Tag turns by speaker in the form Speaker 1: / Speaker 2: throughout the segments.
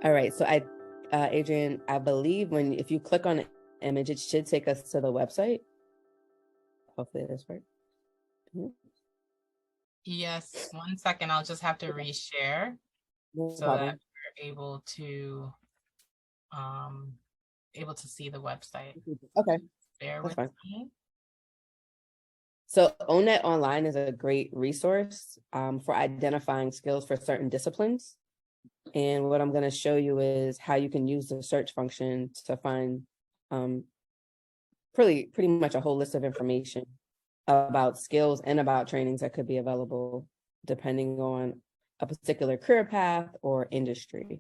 Speaker 1: All right, so Adrienne, I believe if you click on an image, it should take us to the website. Hopefully that's right.
Speaker 2: Yes, 1 second. I'll just have to reshare
Speaker 1: No
Speaker 2: so
Speaker 1: problem.
Speaker 2: that we're able to see the website.
Speaker 1: Okay,
Speaker 2: Bear
Speaker 1: that's
Speaker 2: with
Speaker 1: fine.
Speaker 2: me.
Speaker 1: So ONET Online is a great resource for identifying skills for certain disciplines. And what I'm going to show you is how you can use the search function to find pretty much a whole list of information about skills and about trainings that could be available depending on a particular career path or industry.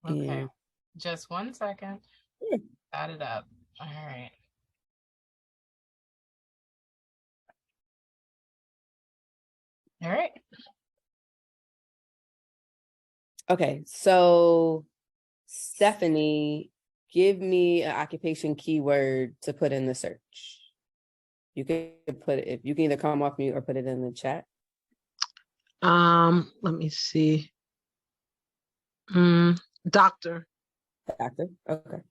Speaker 2: Okay,
Speaker 1: And
Speaker 2: just 1 second.
Speaker 1: yeah.
Speaker 2: Add it up. All right. All right.
Speaker 1: Okay, so Stephanie, give me an occupation keyword to put in the search. You can put it, you can either come off mute or put it in the chat.
Speaker 3: Let me see. Doctor.
Speaker 1: Doctor, okay.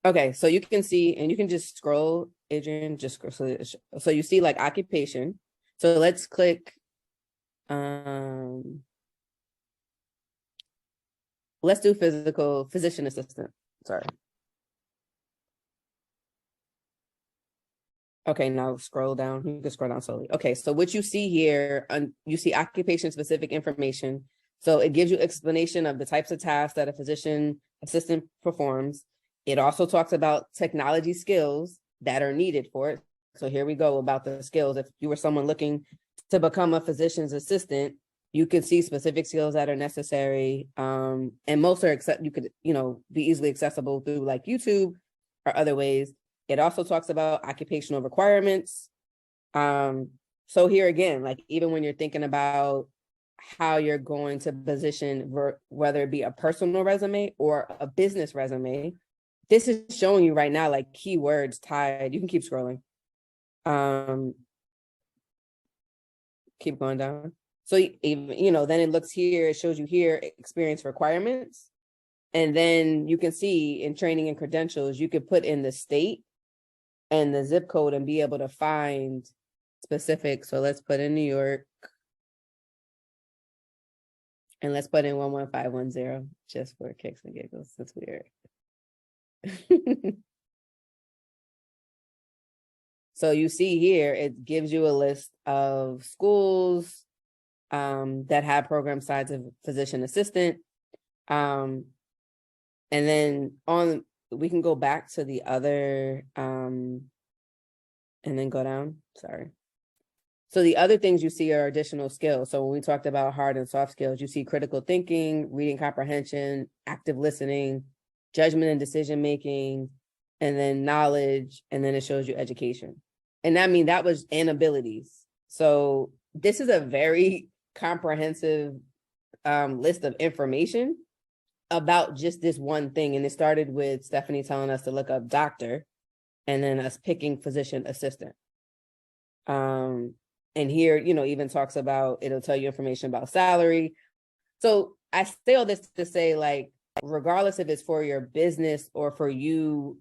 Speaker 1: Okay, so you can see, and you can just scroll, Adrienne, just scroll, so you see like occupation. So let's click, let's do physician assistant, sorry. Okay, now scroll down, you can scroll down slowly. Okay, so what you see here, you see occupation specific information. So it gives you explanation of the types of tasks that a physician assistant performs. It also talks about technology skills that are needed for it. So here we go about the skills. If you were someone looking to become a physician's assistant, you can see specific skills that are necessary. And most are you could, be easily accessible through like YouTube or other ways. It also talks about occupational requirements. So here again, like even when you're thinking about how you're going to position whether it be a personal resume or a business resume, this is showing you right now like keywords tied. You can keep scrolling. Keep going down. So even, then it looks here, it shows you here experience requirements. And then you can see in training and credentials, you could put in the state and the zip code and be able to find specific. So let's put in New York. And let's put in 11510 just for kicks and giggles. That's weird. So you see here, it gives you a list of schools that have program sides of physician assistant. And then we can go back to the other, and then go down, sorry. So the other things you see are additional skills. So when we talked about hard and soft skills, you see critical thinking, reading comprehension, active listening, judgment and decision-making, and then knowledge, and then it shows you education. And that was and abilities. So this is a very comprehensive list of information about just this one thing. And it started with Stephanie telling us to look up doctor and then us picking physician assistant. And here, even talks about, it'll tell you information about salary. So I say all this to say, like, regardless if it's for your business or for you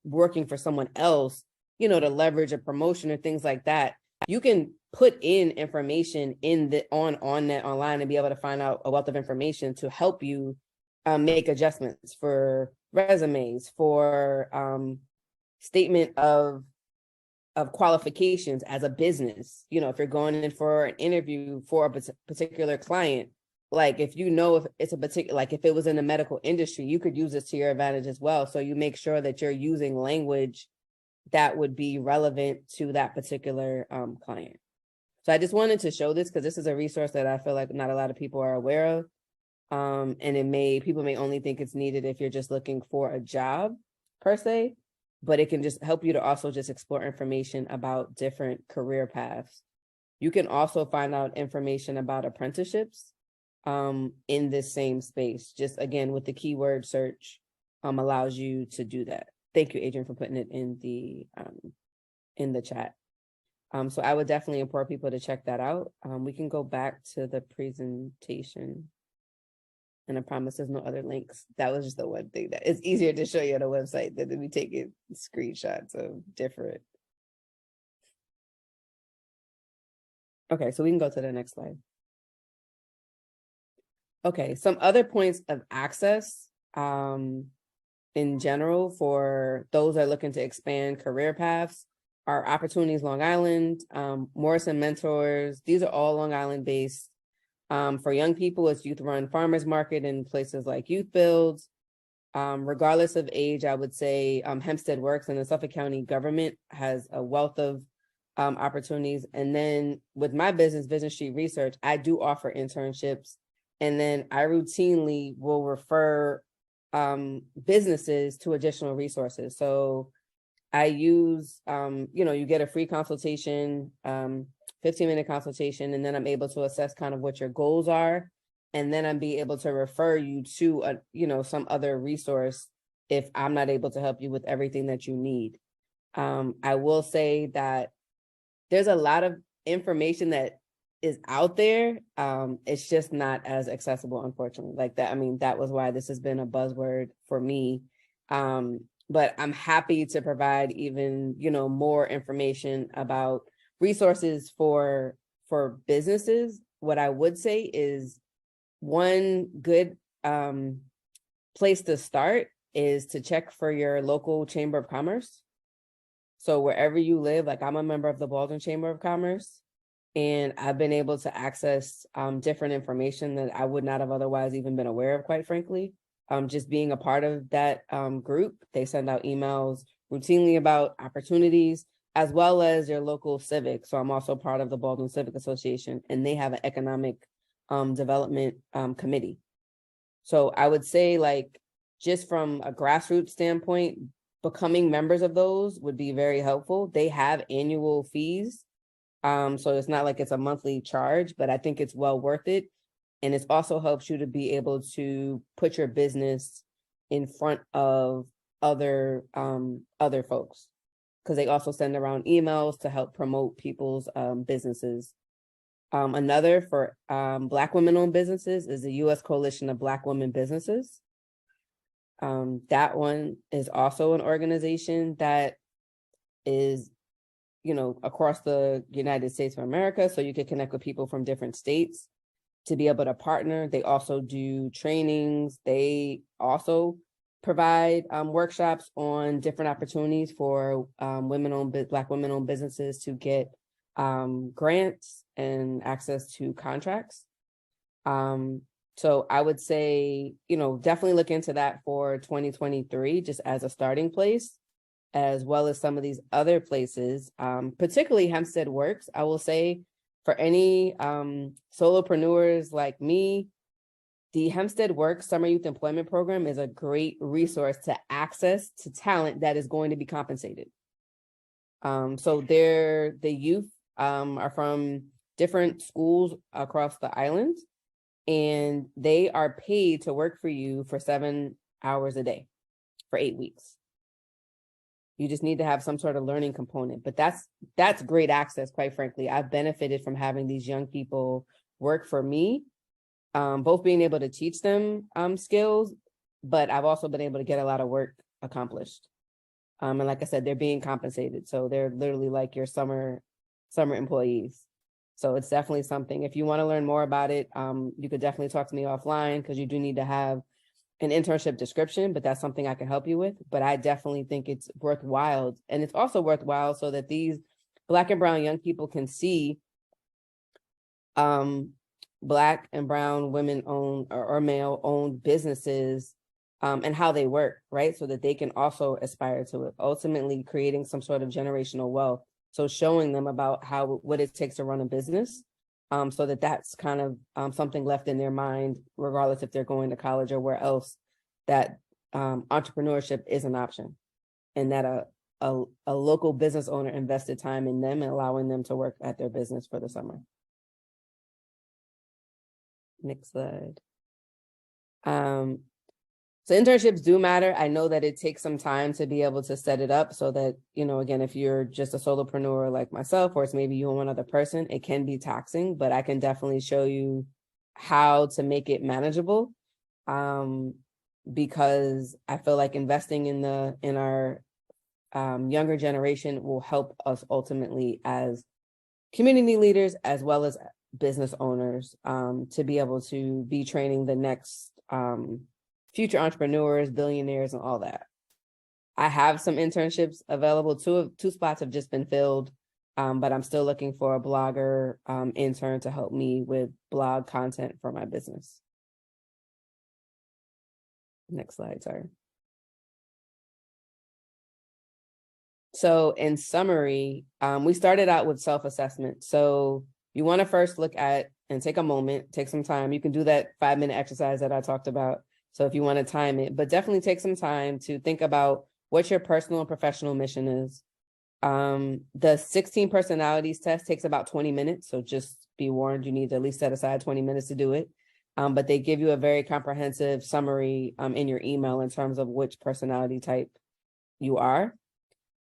Speaker 1: working for someone else, to leverage a promotion or things like that, you can put in information in the on net online and be able to find out a wealth of information to help you make adjustments for resumes, for statement of qualifications as a business. If you're going in for an interview for a particular client, like if it's a particular, like if it was in the medical industry, you could use this to your advantage as well. So you make sure that you're using language that would be relevant to that particular client. So I just wanted to show this because this is a resource that I feel like not a lot of people are aware of. And people may only think it's needed if you're just looking for a job per se, but it can just help you to also just explore information about different career paths. You can also find out information about apprenticeships in this same space. Just again, with the keyword search allows you to do that. Thank you, Adrienne, for putting it in the chat. So I would definitely implore people to check that out. We can go back to the presentation. And I promise there's no other links. That was just the one thing that it's easier to show you on a website than to be taking screenshots of different. Okay, so we can go to the next slide. Okay, some other points of access in general for those that are looking to expand career paths are Opportunities Long Island, Morrison Mentors. These are all Long Island based. For young people, it's youth run farmers market in places like Youth Builds. Regardless of age, I would say Hempstead Works and the Suffolk County government has a wealth of opportunities. And then with my business, Vision Street Research, I do offer internships. And then I routinely will refer businesses to additional resources. So I use, you get a free consultation, 15-minute consultation, and then I'm able to assess kind of what your goals are. And then I'm be able to refer you to, some other resource if I'm not able to help you with everything that you need. I will say that there's a lot of information that is out there. It's just not as accessible, unfortunately, like that. I mean, that was why this has been a buzzword for me. But I'm happy to provide even, more information about resources for businesses. What I would say is one good place to start is to check for your local Chamber of Commerce. So wherever you live, like I'm a member of the Baldwin Chamber of Commerce, and I've been able to access different information that I would not have otherwise even been aware of, quite frankly. Just being a part of that group, they send out emails routinely about opportunities, as well as your local civic. So I'm also part of the Baldwin Civic Association, and they have an economic development committee. So I would say, like, just from a grassroots standpoint, becoming members of those would be very helpful. They have annual fees. So it's not like it's a monthly charge, but I think it's well worth it. And it also helps you to be able to put your business in front of other folks, because they also send around emails to help promote people's businesses. Another for Black women-owned businesses is the U.S. Coalition of Black Women Businesses. That one is also an organization that is, across the United States of America. So you can connect with people from different states to be able to partner. They also do trainings. They also provide workshops on different opportunities for Black women-owned businesses to get grants and access to contracts. So I would say, definitely look into that for 2023, just as a starting place, as well as some of these other places, particularly Hempstead Works. I will say for any solopreneurs like me, the Hempstead Works Summer Youth Employment Program is a great resource to access to talent that is going to be compensated. So the youth are from different schools across the island, and they are paid to work for you for 7 hours a day for 8 weeks. You just need to have some sort of learning component, but that's great access, quite frankly. I've benefited from having these young people work for me, both being able to teach them skills, but I've also been able to get a lot of work accomplished. And like I said, they're being compensated. So they're literally like your summer employees. So it's definitely something. If you want to learn more about it, you could definitely talk to me offline, because you do need to have an internship description, but that's something I can help you with. But I definitely think it's worthwhile. And it's also worthwhile so that these Black and brown young people can see Black and brown women-owned or male-owned businesses and how they work, right? So that they can also aspire to it, ultimately creating some sort of generational wealth. So showing them about what it takes to run a business, so that's kind of something left in their mind, regardless if they're going to college or where else, that entrepreneurship is an option, and that a local business owner invested time in them and allowing them to work at their business for the summer. Next slide. So internships do matter. I know that it takes some time to be able to set it up so that, again, if you're just a solopreneur like myself, or it's maybe you and one other person, it can be taxing, but I can definitely show you how to make it manageable. Because I feel like investing in our younger generation will help us ultimately as community leaders, as well as business owners, to be able to be training the next future entrepreneurs, billionaires, and all that. I have some internships available. Two spots have just been filled, but I'm still looking for a blogger intern to help me with blog content for my business. Next slide, sorry. So in summary, we started out with self-assessment. So you want to first look at and take a moment, take some time. You can do that 5-minute exercise that I talked about. So if you want to time it, but definitely take some time to think about what your personal and professional mission is. The 16 personalities test takes about 20 minutes. So just be warned, you need to at least set aside 20 minutes to do it. But they give you a very comprehensive summary in your email in terms of which personality type you are.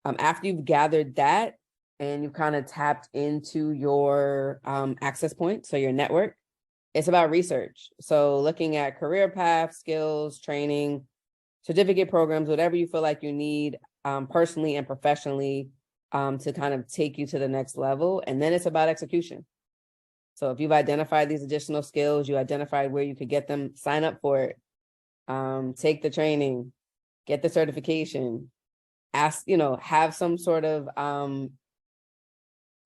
Speaker 1: After you've gathered that and you've kind of tapped into your access point, so your network, it's about research. So looking at career paths, skills, training, certificate programs, whatever you feel like you need personally and professionally to kind of take you to the next level. And then it's about execution. So if you've identified these additional skills, you identified where you could get them, sign up for it, take the training, get the certification, ask, have some sort of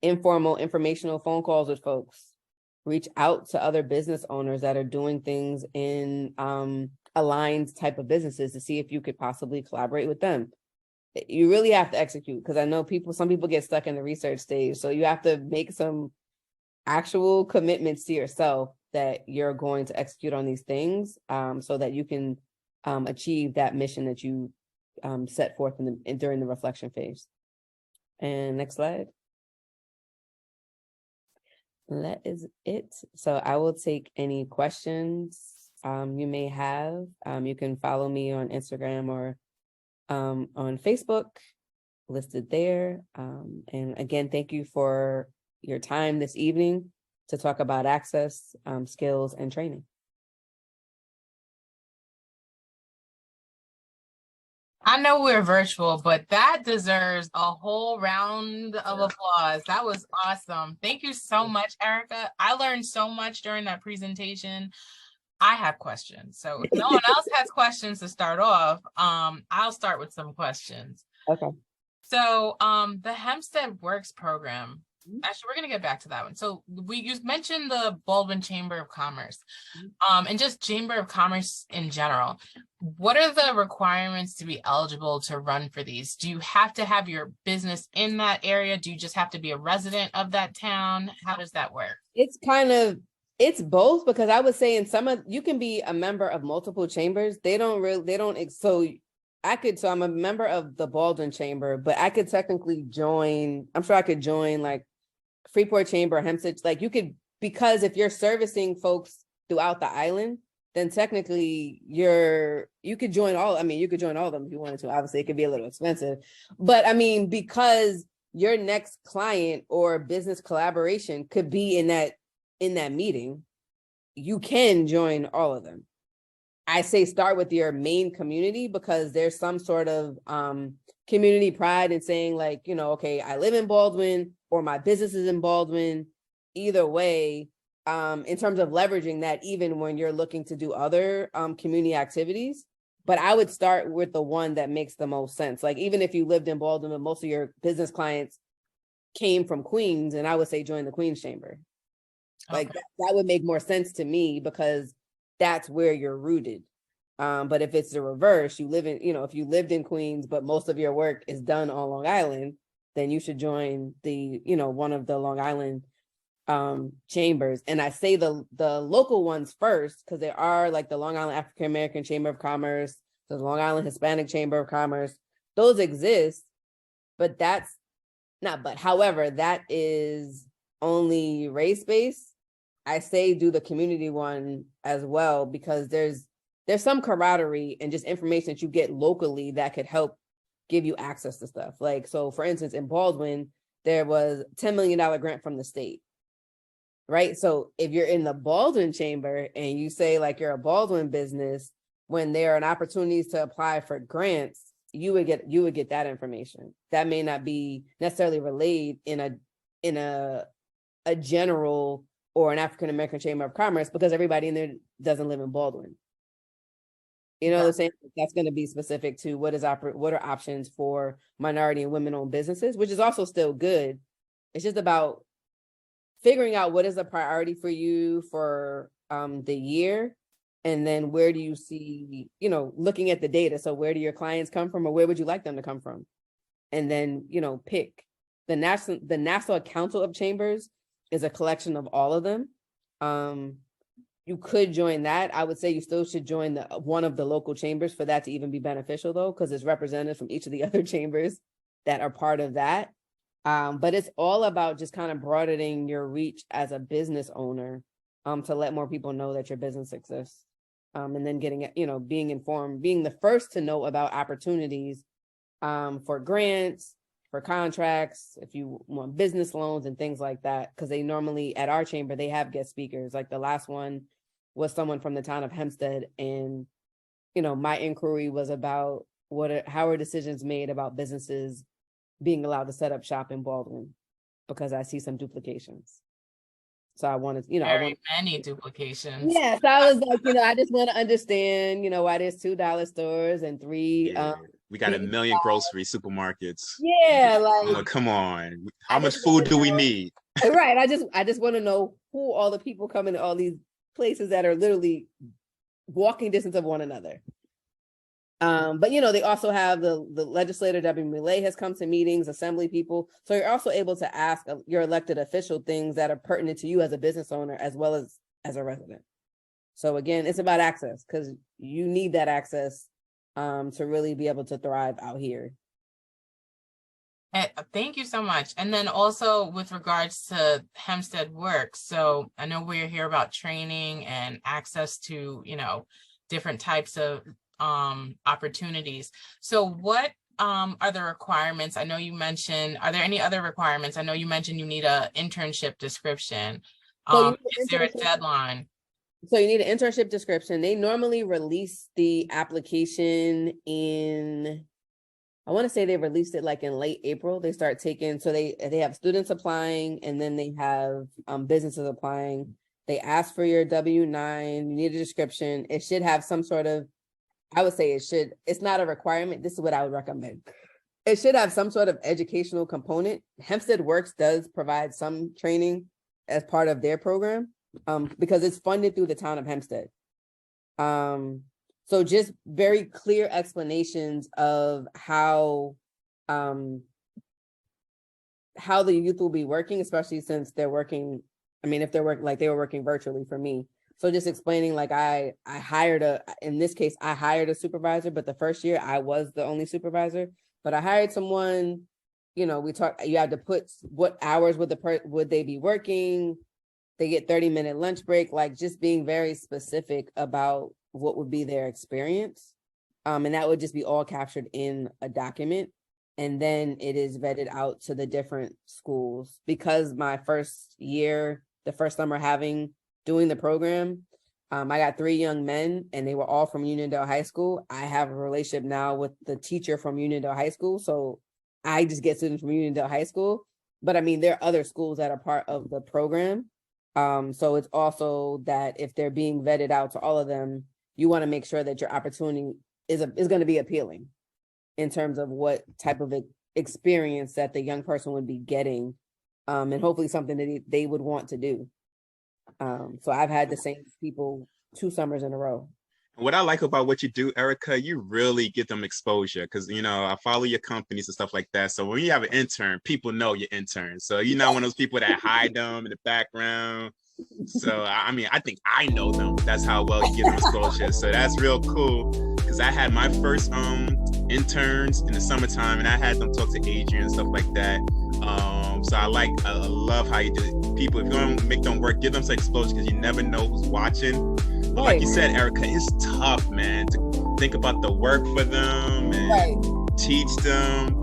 Speaker 1: informal informational phone calls with folks, reach out to other business owners that are doing things in aligned type of businesses to see if you could possibly collaborate with them. You really have to execute, because I know some people get stuck in the research stage. So you have to make some actual commitments to yourself that you're going to execute on these things so that you can achieve that mission that you set forth during the reflection phase. And next slide. That is it. So I will take any questions you may have. You can follow me on Instagram or on Facebook, listed there. And again, thank you for your time this evening to talk about access, skills, and training.
Speaker 2: I know we're virtual, but that deserves a whole round of applause. That was awesome. Thank you so much, Erica. I learned so much during that presentation. I have questions. So if no one else has questions to start off, I'll start with some questions.
Speaker 1: Okay.
Speaker 2: So the Hempstead Works program, actually, we're going to get back to that one. So you mentioned the Baldwin Chamber of Commerce and just Chamber of Commerce in general. What are the requirements to be eligible to run for these? Do you have to have your business in that area? Do you just have to be a resident of that town? How does that work?
Speaker 1: It's both, because I would say you can be a member of multiple chambers. So I'm a member of the Baldwin Chamber, but I could technically I'm sure I could join like Freeport Chamber, Hempstead, like you could, because if you're servicing folks throughout the island, then technically you could join all of them if you wanted to. Obviously it could be a little expensive, but I mean, because your next client or business collaboration could be in that meeting, you can join all of them. I say start with your main community, because there's some sort of community pride in saying like, okay, I live in Baldwin or my business is in Baldwin. Either way, in terms of leveraging that, even when you're looking to do other community activities. But I would start with the one that makes the most sense. Like even if you lived in Baldwin and most of your business clients came from Queens, and I would say join the Queens Chamber. Okay. Like that would make more sense to me, because that's where you're rooted. But if it's the reverse, if you lived in Queens, but most of your work is done on Long Island, then you should join one of the Long Island chambers. And I say the local ones first, because there are like the Long Island African American Chamber of Commerce, the Long Island Hispanic Chamber of Commerce. Those exist, but however, that is only race-based. I say do the community one as well, because there's there's some camaraderie and just information that you get locally that could help give you access to stuff. Like, so for instance, in Baldwin, there was $10 million grant from the state, right? So if you're in the Baldwin chamber and you say like you're a Baldwin business, when there are opportunities to apply for grants, you would get that information. That may not be necessarily relayed in a general or an African American Chamber of Commerce, because everybody in there doesn't live in Baldwin. You know what I'm saying? That's going to be specific to what are options for minority and women-owned businesses, which is also still good. It's just about figuring out what is a priority for you for the year, and then where do you see, looking at the data. So where do your clients come from, or where would you like them to come from? And then, pick. The National Council of Chambers is a collection of all of them. You could join that. I would say you still should join one of the local chambers for that to even be beneficial, though, because it's representatives from each of the other chambers that are part of that. But it's all about just kind of broadening your reach as a business owner, to let more people know that your business exists. And then getting, being informed, being the first to know about opportunities for grants, for contracts, if you want business loans and things like that, because they normally, at our chamber, they have guest speakers. Like the last one was someone from the town of Hempstead. And, my inquiry was about how are decisions made about businesses being allowed to set up shop in Baldwin, because I see some duplications. So I wanted,
Speaker 2: many duplications.
Speaker 1: Yes, I was like, I just want to understand, why there's $2 stores and three.
Speaker 4: Yeah. We got a million grocery supermarkets.
Speaker 1: Yeah, like
Speaker 4: come on. How much food do we need?
Speaker 1: Right. I just want to know who all the people come into all these places that are literally walking distance of one another. But they also have the legislator, Debbie Millay, has come to meetings, assembly people. So you're also able to ask your elected official things that are pertinent to you as a business owner, as well as a resident. So again, it's about access, because you need that access to really be able to thrive out here.
Speaker 2: Thank you so much. And then also with regards to Hempstead Works, so I know we're here about training and access to, different types of opportunities. So what are the requirements? I know you mentioned, are there any other requirements? I know you mentioned you need an internship description. Is there a deadline?
Speaker 1: So you need an internship description. They normally release the application in, I want to say they released it like in late April. They start taking, so they have students applying, and then they have businesses applying. They ask for your W-9, you need a description. It should have some sort of, I would say it's not a requirement. This is what I would recommend. It should have some sort of educational component. Hempstead Works does provide some training as part of their program, because it's funded through the town of Hempstead. So just very clear explanations of how the youth will be working, especially since they're working. I mean, if they're working, like they were working virtually for me. So just explaining, like I hired in this case, I hired a supervisor, but the first year I was the only supervisor, but I hired someone, we talked, you had to put what hours would they be working? They get 30-minute lunch break, like just being very specific about what would be their experience. And that would just be all captured in a document. And then it is vetted out to the different schools. Because my first year, the first summer doing the program, I got 3 young men and they were all from Uniondale High School. I have a relationship now with the teacher from Uniondale High School. So I just get students from Uniondale High School. But I mean, there are other schools that are part of the program. So it's also that if they're being vetted out to all of them, you want to make sure that your opportunity is going to be appealing in terms of what type of experience that the young person would be getting, and hopefully something that they would want to do. So I've had the same people 2 summers in a row.
Speaker 4: What I like about what you do, Erica, you really get them exposure, because, I follow your companies and stuff like that. So when you have an intern, people know your intern. So you're not one of those people that hide them in the background. So, I mean, I think I know them. That's how well you get them exposure. So that's real cool, because I had my first interns in the summertime, and I had them talk to Adrienne and stuff like that. So I love how you do it. People, if you're going to make them work, give them some exposure, because you never know who's watching. But like you said, Erica, it's tough, man, to think about the work for them and teach them.